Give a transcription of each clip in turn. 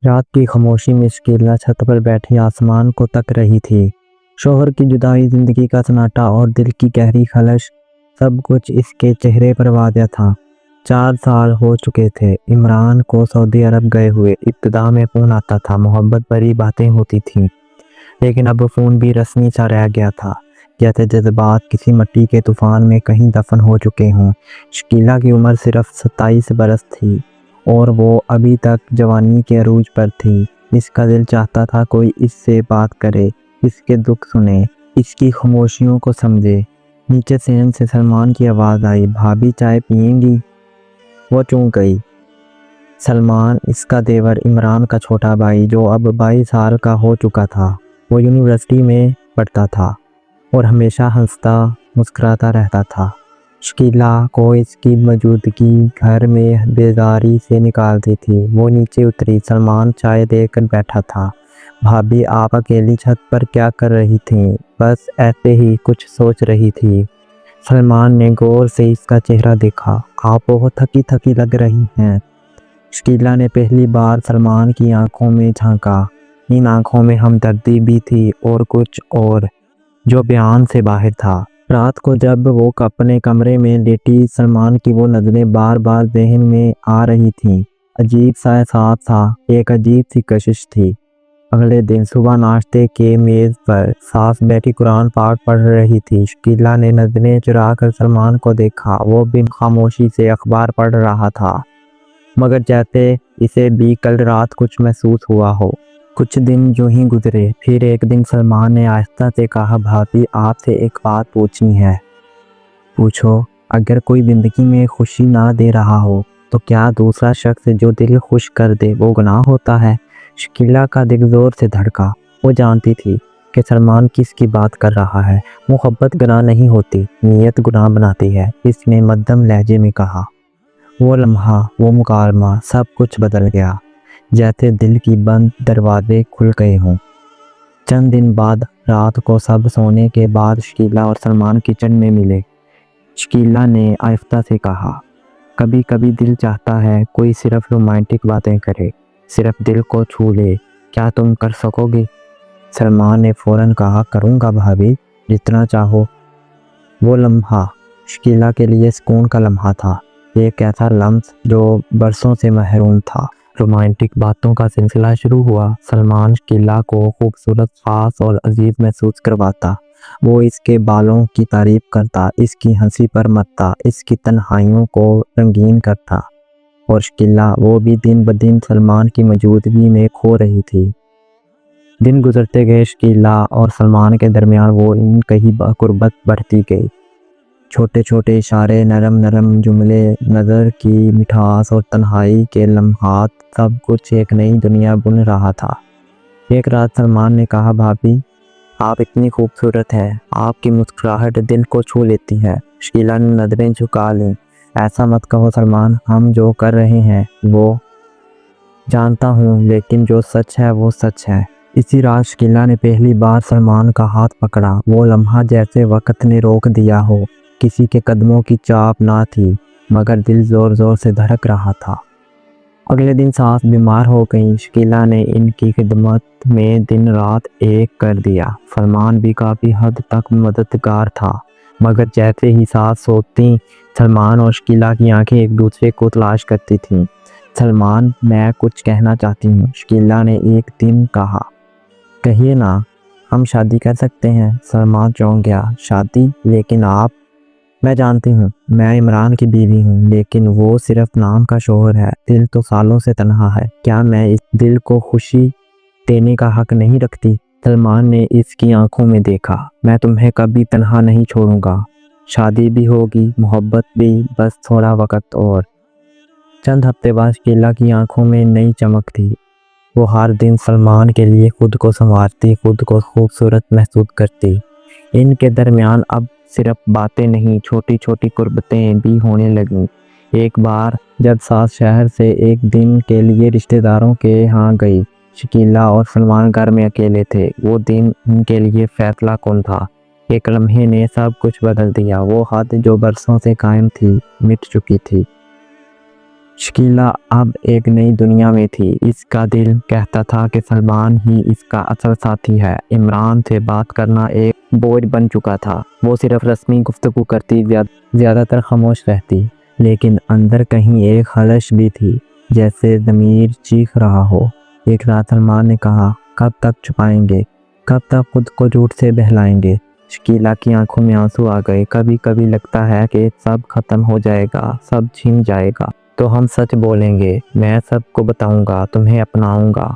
रात की खामोशी में शकीला छत पर बैठी आसमान को तक रही थी। शोहर की जुदाई, जिंदगी का सन्नाटा और दिल की गहरी खलश, सब कुछ इसके चेहरे पर वाज़ेह था। 4 साल हो चुके थे इमरान को सऊदी अरब गए हुए। इब्तिदा में फ़ोन आता था, मोहब्बत भरी बातें होती थीं, लेकिन अब फ़ोन भी रस्मी सा रह गया था, जैसे जज्बात किसी मिट्टी के तूफान में कहीं दफन हो चुके हों। शकीला की उम्र सिर्फ 27 बरस थी और वो अभी तक जवानी के अरूज पर थी। इसका दिल चाहता था कोई इससे बात करे, इसके दुख सुने, इसकी खामोशियों को समझे। नीचे सेन से सलमान की आवाज़ आई, भाभी चाय पियेंगी? वो चूक गई। सलमान, इसका देवर, इमरान का छोटा भाई, जो अब 22 साल का हो चुका था। वो यूनिवर्सिटी में पढ़ता था और हमेशा हंसता मुस्कुराता रहता था। शकीला को इसकी मौजूदगी घर में बेजारी से निकालती थी। वो नीचे उतरी। सलमान चाय देकर बैठा था। भाभी, आप अकेली छत पर क्या कर रही थीं? बस ऐसे ही कुछ सोच रही थी। सलमान ने गौर से इसका चेहरा देखा। आप बहुत थकी थकी लग रही हैं। शकीला ने पहली बार सलमान की आंखों में झांका। इन आंखों में हमदर्दी भी थी और कुछ और जो बयान से बाहर था। रात को जब वो अपने कमरे में लेटी, सलमान की वो नज़रें बार बार ज़हन में आ रही थीं। अजीब सा एहसास था, एक अजीब सी कशिश थी। अगले दिन सुबह नाश्ते के मेज़ पर सास बैठी कुरान पाक पढ़ रही थी। शकीला ने नज़रें चुरा कर सलमान को देखा। वो भी खामोशी से अखबार पढ़ रहा था, मगर जैसे इसे भी कल रात कुछ महसूस हुआ हो। कुछ दिन यूं ही गुजरे। फिर एक दिन सलमान ने आहिस्ता से कहा, भाभी आपसे एक बात पूछनी है। पूछो। अगर कोई ज़िंदगी में खुशी ना दे रहा हो तो क्या दूसरा शख्स जो दिल खुश कर दे वो गुनाह होता है? शकीला का दिल ज़ोर से धड़का। वो जानती थी कि सलमान किसकी बात कर रहा है। मोहब्बत गुनाह नहीं होती, नीयत गुनाह बनाती है, इसने मध्यम लहजे में कहा। वो लम्हा, वो मुकालमा, सब कुछ बदल गया, जैसे दिल की बंद दरवाजे खुल गए हों। चंद दिन बाद रात को सब सोने के बाद शकीला और सलमान किचन में मिले। शकीला ने आहिस्ता से कहा, कभी कभी दिल चाहता है कोई सिर्फ रोमांटिक बातें करे, सिर्फ दिल को छू ले। क्या तुम कर सकोगे? सलमान ने फौरन कहा, करूँगा भाभी, जितना चाहो। वो लम्हा शकीला के लिए सुकून का लम्हा था, एक ऐसा लम्हा जो बरसों से महरूम था। रोमांटिक बातों का सिलसिला शुरू हुआ। सलमान शकीला को खूबसूरत, ख़ास और अजीज महसूस करवाता। वो इसके बालों की तारीफ करता, इसकी हंसी पर मरता, इसकी तन्हाइयों को रंगीन करता। और शकीला वो भी दिन ब दिन सलमान की मौजूदगी में खो रही थी। दिन गुजरते गए, शकीला और सलमान के दरमियान वो इन कहीं कुर्बत बढ़ती गई। छोटे छोटे इशारे, नरम नरम जुमले, नज़र की मिठास और तन्हाई के लम्हात, सब कुछ एक नई दुनिया बुन रहा था। एक रात सलमान ने कहा, भाभी आप इतनी खूबसूरत हैं, आपकी मुस्कुराहट दिल को छू लेती है। शकीला ने नज़रें झुका लीं। ऐसा मत कहो सलमान, हम जो कर रहे हैं वो जानता हूँ, लेकिन जो सच है वो सच है। इसी रात शकीला ने पहली बार सलमान का हाथ पकड़ा। वो लम्हा जैसे वक्त ने रोक दिया हो। किसी के कदमों की चाप ना थी, मगर दिल ज़ोर ज़ोर से धड़क रहा था। अगले दिन सास बीमार हो गई। शकीला ने इनकी खिदमत में दिन रात एक कर दिया। सलमान भी काफ़ी हद तक मददगार था, मगर जैसे ही सास सोती, सलमान और शकीला की आंखें एक दूसरे को तलाश करती थीं। सलमान, मैं कुछ कहना चाहती हूँ, शकीला ने एक दिन कहा। कहिए ना, हम शादी कर सकते हैं। सलमान चौंक गया। शादी? लेकिन आप? मैं जानती हूँ, मैं इमरान की बीवी हूँ, लेकिन वो सिर्फ नाम का शौहर है, दिल तो सालों से तन्हा है। क्या मैं इस दिल को खुशी देने का हक नहीं रखती? सलमान ने इसकी आंखों में देखा। मैं तुम्हें कभी तन्हा नहीं छोड़ूंगा। शादी भी होगी, मोहब्बत भी, बस थोड़ा वक्त और। चंद हफ्ते बाद शकीला की आंखों में नई चमक थी। वो हर दिन सलमान के लिए खुद को संवारती, खुद को खूबसूरत महसूस करती। इनके दरमियान अब सिर्फ बातें नहीं, छोटी छोटी कुर्बतें भी होने लगीं। एक बार जब सास शहर से एक दिन के लिए रिश्तेदारों के यहाँ गई, शकीला और सलमान घर में अकेले थे। वो दिन उनके लिए फैसला कुन था। एक लम्हे ने सब कुछ बदल दिया। वो हद जो बरसों से कायम थी, मिट चुकी थी। शकीला अब एक नई दुनिया में थी। इसका दिल कहता था कि सलमान ही इसका असल साथी है। इमरान से बात करना एक बोझ बन चुका था। वो सिर्फ रस्मी गुफ्तगू करती, ज़्यादातर खामोश रहती, लेकिन अंदर कहीं एक खलश भी थी, जैसे ज़मीर चीख रहा हो। एक रात सलमान ने कहा, कब तक छुपाएंगे, कब तक खुद को झूठ से बहलाएंगे। शकीला की आंखों में आंसू आ गए। कभी कभी लगता है कि सब खत्म हो जाएगा, सब छिन जाएगा, तो हम सच बोलेंगे। मैं सबको बताऊंगा, तुम्हें अपनाऊंगा,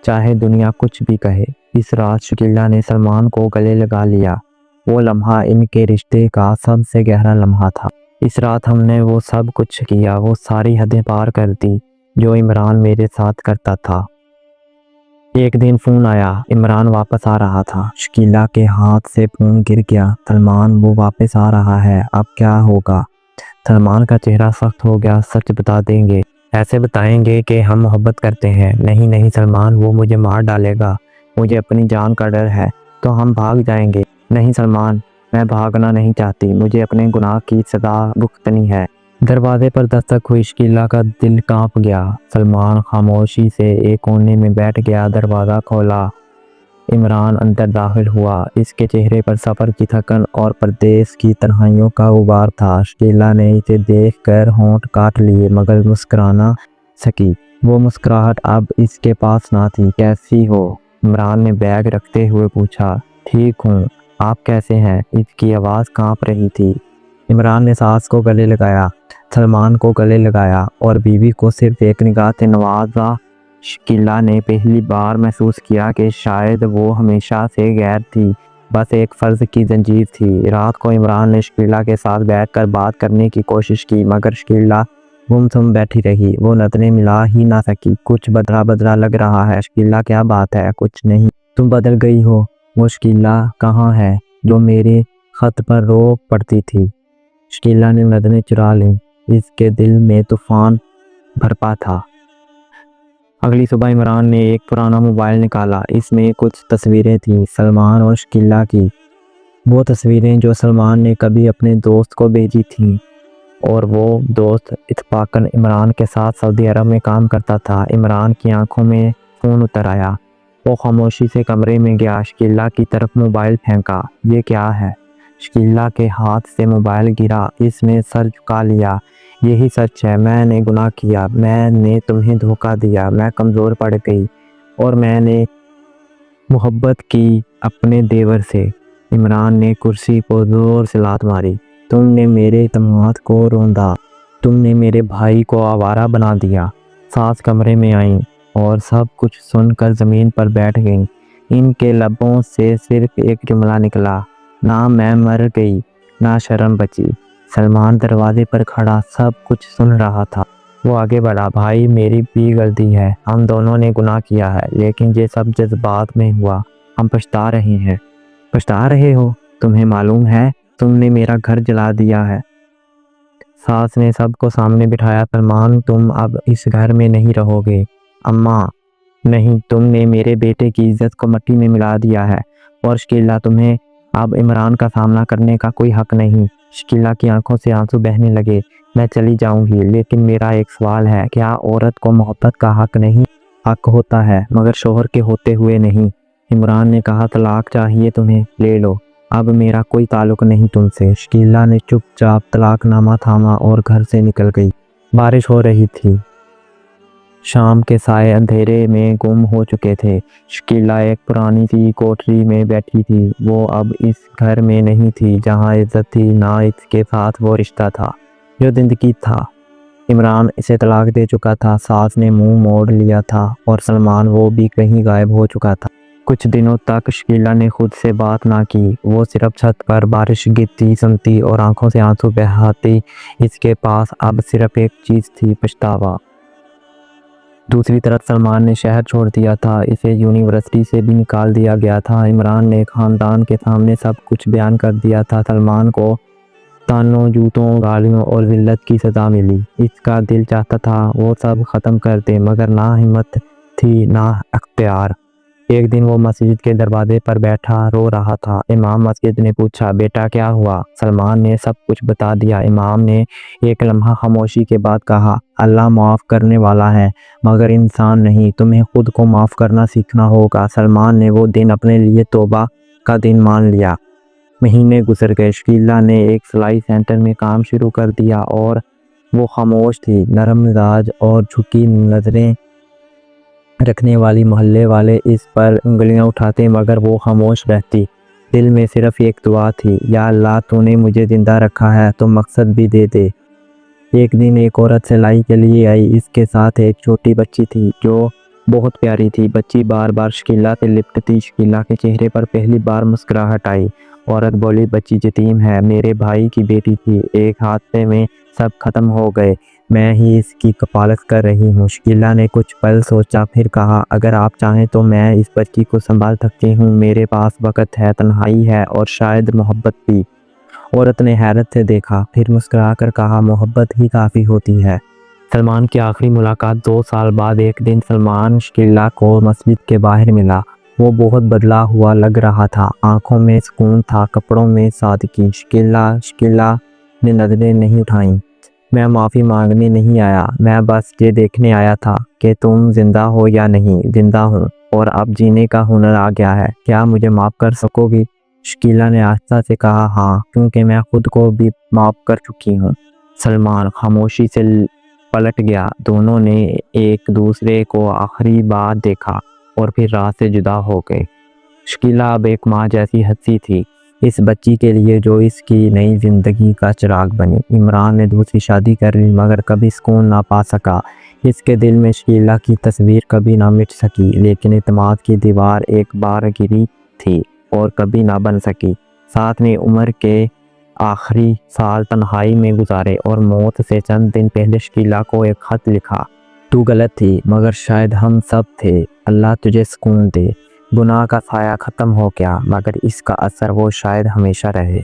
चाहे दुनिया कुछ भी कहे। इस रात शकीला ने सलमान को गले लगा लिया। वो लम्हा इनके रिश्ते का सबसे गहरा लम्हा था। इस रात हमने वो सब कुछ किया, वो सारी हदें पार कर दी जो इमरान मेरे साथ करता था। एक दिन फ़ोन आया, इमरान वापस आ रहा था। शकीला के हाथ से फ़ोन गिर गया। सलमान, वो वापस आ रहा है, अब क्या होगा? सलमान का चेहरा सख्त हो गया। सच बता देंगे? ऐसे बताएंगे कि हम मोहब्बत करते हैं। नहीं नहीं सलमान, वो मुझे मार डालेगा, मुझे अपनी जान का डर है। तो हम भाग जाएंगे। नहीं सलमान, मैं भागना नहीं चाहती, मुझे अपने गुनाह की सज़ा भुगतनी है। दरवाजे पर दस्तक हुई। शकीला का दिल कांप गया। सलमान खामोशी से एक कोने में बैठ गया। दरवाज़ा खोला, इमरान अंदर दाखिल हुआ। इसके चेहरे पर सफ़र की थकन और परदेस की तन्हाइयों का गुबार था। शकीला ने इसे देखकर होंठ काट लिए, मगर मुस्कुराना सकी। वो मुस्कुराहट अब इसके पास ना थी। कैसी हो? इमरान ने बैग रखते हुए पूछा। ठीक हूँ, आप कैसे हैं? इसकी आवाज़ कांप रही थी। इमरान ने सास को गले लगाया, सलमान को गले लगाया और बीवी को सिर्फ एक निगाह से नवाजा। शकीला ने पहली बार महसूस किया कि शायद वो हमेशा से गैर थी, बस एक फ़र्ज की जंजीर थी। रात को इमरान ने शकीला के साथ बैठकर बात करने की कोशिश की, मगर शकीला गुमसुम बैठी रही। वो नज़रें मिला ही ना सकी। कुछ बदला बदला लग रहा है। शकीला, क्या बात है? कुछ नहीं, तुम बदल गई हो। वो शकीला कहाँ है जो मेरे ख़त पर रो पड़ती थी? शकीला ने नज़रें चुरा लीं। इसके दिल में तूफ़ान बरपा था। अगली सुबह इमरान ने एक पुराना मोबाइल निकाला। इसमें कुछ तस्वीरें थीं, सलमान और शकीला की। वो तस्वीरें जो सलमान ने कभी अपने दोस्त को भेजी थीं, और वो दोस्त इत्तफाकन इमरान के साथ सऊदी अरब में काम करता था। इमरान की आंखों में खून उतर आया। वो खामोशी से कमरे में गया, शकीला की तरफ मोबाइल फेंका। ये क्या है? शकीला के हाथ से मोबाइल गिरा। इसने सर झुका लिया। यही सच है, मैंने गुनाह किया, मैंने तुम्हें धोखा दिया, मैं कमज़ोर पड़ गई और मैंने मोहब्बत की अपने देवर से। इमरान ने कुर्सी को ज़ोर से लात मारी। तुमने मेरे दामाद को रौंदा, तुमने मेरे भाई को आवारा बना दिया। सास कमरे में आई और सब कुछ सुनकर ज़मीन पर बैठ गईं। इनके लबों से सिर्फ एक जुमला निकला, ना मैं मर गई, ना शर्म बची। सलमान दरवाजे पर खड़ा सब कुछ सुन रहा था। वो आगे बढ़ा। भाई, मेरी भी गलती है, हम दोनों ने गुनाह किया है, लेकिन ये सब जज्बात में हुआ। हम पछता रहे हैं। पछता रहे हो? तुम्हें मालूम है तुमने मेरा घर जला दिया है। सास ने सबको सामने बिठाया। सलमान, तुम अब इस घर में नहीं रहोगे। अम्मा, नहीं, तुमने मेरे बेटे की इज्जत को मिट्टी में मिला दिया है। और शकीला, तुम्हें अब इमरान का सामना करने का कोई हक नहीं। शकीला की आंखों से आंसू बहने लगे। मैं चली जाऊंगी, लेकिन मेरा एक सवाल है, क्या औरत को मोहब्बत का हक नहीं? हक होता है, मगर शोहर के होते हुए नहीं। इमरान ने कहा, तलाक चाहिए तुम्हें, ले लो, अब मेरा कोई ताल्लुक नहीं तुमसे। शकीला ने चुपचाप तलाकनामा थामा और घर से निकल गई। बारिश हो रही थी। शाम के साए अंधेरे में गुम हो चुके थे। शकीला एक पुरानी सी कोठरी में बैठी थी। वो अब इस घर में नहीं थी जहाँ इज्जत थी, ना इसके साथ वो रिश्ता था जो जिंदगी था। इमरान इसे तलाक दे चुका था, सास ने मुंह मोड़ लिया था, और सलमान, वो भी कहीं गायब हो चुका था। कुछ दिनों तक शकीला ने खुद से बात ना की। वो सिर्फ छत पर बारिश गिरती सुनती और आंखों से आंसू बहाती। इसके पास अब सिर्फ एक चीज़ थी, पछतावा। दूसरी तरफ सलमान ने शहर छोड़ दिया था। इसे यूनिवर्सिटी से भी निकाल दिया गया था। इमरान ने खानदान के सामने सब कुछ बयान कर दिया था। सलमान को तानों, जूतों, गालियों और जिल्लत की सज़ा मिली। इसका दिल चाहता था वो सब ख़त्म कर दे, मगर ना हिम्मत थी, ना अख्तियार। ایک دن وہ مسجد کے دروازے پر بیٹھا رو رہا تھا۔ امام مسجد نے پوچھا، بیٹا کیا ہوا؟ سلمان نے سب کچھ بتا دیا۔ امام نے ایک لمحہ خاموشی کے بعد کہا، اللہ معاف کرنے والا ہے مگر انسان نہیں، تمہیں خود کو معاف کرنا سیکھنا ہوگا۔ سلمان نے وہ دن اپنے لیے توبہ کا دن مان لیا۔ مہینے گزر گئے۔ شکیلا نے ایک سلائی سینٹر میں کام شروع کر دیا اور وہ خاموش تھی۔ نرم مزاج اور جھکی نظریں رکھنے والی محلے والے اس پر انگلیاں اٹھاتے مگر وہ خاموش رہتی۔ دل میں صرف ایک دعا تھی، یا اللہ تو نے مجھے زندہ رکھا ہے تو مقصد بھی دے دے۔ ایک دن ایک عورت سلائی کے لیے آئی۔ اس کے ساتھ ایک چھوٹی بچی تھی جو بہت پیاری تھی۔ بچی بار بار شکیلا سے لپٹتی۔ شکیلا کے چہرے پر پہلی بار مسکراہٹ آئی۔ عورت بولی، بچی یتیم ہے، میرے بھائی کی بیٹی تھی، ایک حادثے میں سب ختم ہو گئے، میں ہی اس کی کفالت کر رہی ہوں۔ شکیلا نے کچھ پل سوچا، پھر کہا، اگر آپ چاہیں تو میں اس بچی کو سنبھال سکتی ہوں، میرے پاس وقت ہے، تنہائی ہے اور شاید محبت بھی۔ عورت نے حیرت سے دیکھا، پھر مسکرا کر کہا، محبت ہی کافی ہوتی ہے۔ سلمان کی آخری ملاقات 2 سال بعد۔ ایک دن سلمان شکیلا کو مسجد کے باہر ملا۔ وہ بہت بدلا ہوا لگ رہا تھا، آنکھوں میں سکون تھا، کپڑوں میں سادگی۔ شکیلا نے نظریں نہیں اٹھائیں۔ میں معافی مانگنے نہیں آیا، میں بس یہ دیکھنے آیا تھا کہ تم زندہ ہو یا نہیں۔ زندہ ہوں اور اب جینے کا ہنر آ گیا ہے، کیا مجھے معاف کر سکو گی؟ شکیلا نے آہستہ سے کہا، ہاں، کیونکہ میں خود کو بھی معاف کر چکی ہوں۔ سلمان خاموشی سے پلٹ گیا۔ دونوں نے ایک دوسرے کو آخری بار دیکھا اور پھر راہ سے جدا ہو گئے۔ شکیلا اب ایک ماں جیسی ہنسی تھی اس بچی کے لیے جو اس کی نئی زندگی کا چراغ بنی۔ عمران نے دوسری شادی کر لی مگر کبھی سکون نہ پا سکا۔ اس کے دل میں شکیلا کی تصویر کبھی نہ مٹ سکی، لیکن اعتماد کی دیوار ایک بار گری تھی اور کبھی نہ بن سکی۔ ساتھ میں عمر کے آخری سال تنہائی میں گزارے اور موت سے چند دن پہلے شکیلا کو ایک خط لکھا، تو غلط تھی مگر شاید ہم سب تھے، اللہ تجھے سکون دے۔ گناہ کا سایہ ختم ہو گیا مگر اس کا اثر وہ شاید ہمیشہ رہے۔